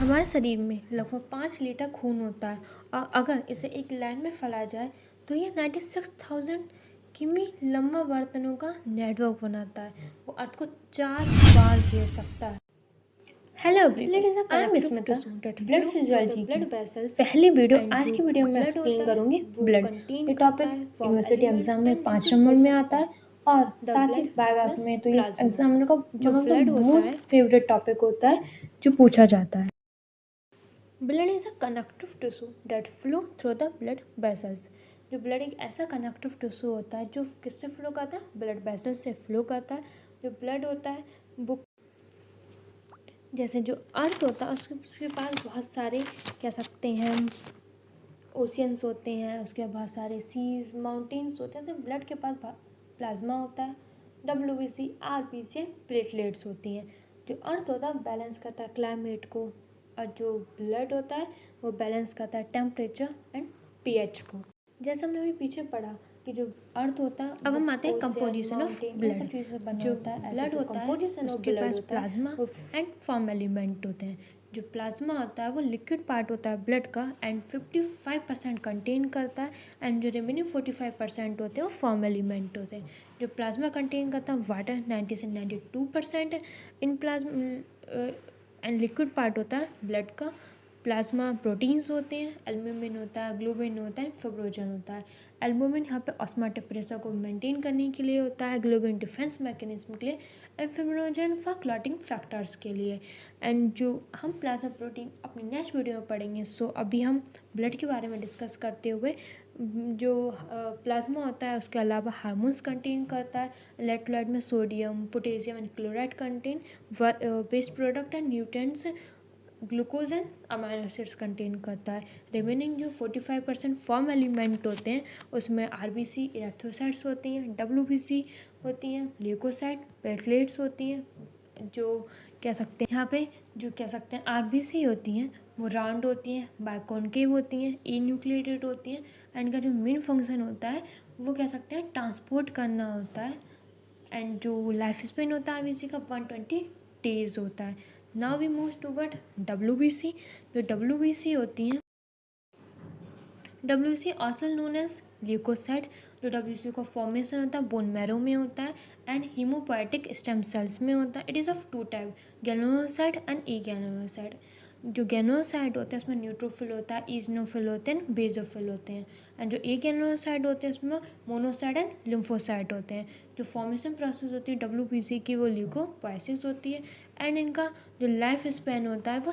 हमारे शरीर में लगभग 5 लीटर खून होता है और अगर इसे एक लाइन में फैला जाए तो ये 96,000 किमी लंबा बर्तनों का नेटवर्क बनाता है। वो अर्थ को 4 बार घेर सकता है। Hello everyone, I am Smita, blood physiology की पहली वीडियो। आज की वीडियो में एक्सप्लेन करूंगी ब्लड। ये टॉपिक यूनिवर्सिटी एग्जाम में 5 नंबर में आता है और साथ ही बायोलॉग में तो ये एग्जामिनर का मोस्ट फेवरेट टॉपिक होता है जो पूछा जाता है। Blood is a connective tissue that flow through the blood vessels. जो ब्लड एक ऐसा कनेक्टिव टिश्यू होता है जो किससे फ्लो करता है? ब्लड वेसल से फ्लो करता है। जो ब्लड होता है वो जैसे जो अर्थ होता है उसके पास बहुत सारे कह सकते हैं ओशियंस होते हैं, उसके बाद बहुत सारे सीज माउंटेन्स होते हैं। जैसे ब्लड के पास प्लाज्मा होता है, WBC, RBC, प्लेटलेट्स होती हैं। जो अर्थ होता है बैलेंस करता है क्लाइमेट को और जो ब्लड होता है वो बैलेंस करता है टेम्परेचर एंड pH को। जैसे हमने अभी पीछे पढ़ा कि जो अर्थ होता है, अब हम आते हैं कंपोजिशन ऑफ ब्लड। जो ब्लड होता है उसके पास प्लाज्मा एंड फॉर्म एलिमेंट होते हैं। जो प्लाज्मा होता है वो लिक्विड पार्ट होता है ब्लड का एंड 55% कंटेन करता है एंड जो रिमेनिंग 45% होते हैं वो फॉर्म एलिमेंट होते हैं। जो प्लाज्मा कंटेन करता है वाटर 90 से 92% in plasma and liquid part होता है ब्लड का प्लाज्मा प्रोटीन्स होते हैं, एल्ब्यूमिन होता है, ग्लोबिन होता है, फिब्रोजन होता है। एल्ब्यूमिन यहाँ पे ऑस्मोटिक प्रेशर को मेंटेन करने के लिए होता है, ग्लोबिन डिफेंस मैकेनिज्म के लिए एंड फिब्रोजन फॉर क्लॉटिंग फैक्टर्स के लिए। एंड जो हम प्लाज्मा प्रोटीन अपनी नेक्स्ट वीडियो में पढ़ेंगे। सो अभी हम ब्लड के बारे में डिस्कस करते हुए जो प्लाज्मा होता है उसके अलावा हार्मोन्स कंटेन करता है। इलेक्ट्रोलाइट में sodium, potassium and chloride contain, waste product and nutrients, glucose and amino acids contain करता है। रिमेनिंग जो 45% फॉर्म एलिमेंट होते हैं उसमें RBC, इरेथ्रोसाइट्स होती हैं, WBC होती हैं, ल्यूकोसाइट, प्लेटलेट्स होती हैं। जो कह सकते हैं यहाँ पे जो कह सकते हैं RBC होती हैं वो राउंड होती हैं, बाइकॉन्केव होती हैं, न्यूक्लिएटेड होती हैं एंड इनका जो मेन फंक्शन होता है वो कह सकते हैं ट्रांसपोर्ट करना होता है। एंड जो लाइफ स्पेन होता है RBC का 120 डेज होता है। Now we move toward WBC। जो WBC होती हैं, WBC also known as leukocyte. जो WBC का फॉर्मेशन होता है बोन मैरो में होता है एंड हीमोपोएटिक स्टेम सेल्स में होता है। It is of 2 type, granulocyte and granulocyte. जो ग्रेनुलोसाइट होते हैं उसमें न्यूट्रोफिल होता है, इजनोफिल होते हैं, बेजोफिल होते हैं एंड जो ग्रेनुलोसाइट होते हैं उसमें मोनोसाइट एंड लिम्फोसाइट होते हैं। जो फॉर्मेशन प्रोसेस होती है WBC की वो ल्यूकोपोएसिस होती है एंड इनका जो लाइफ स्पैन होता है वो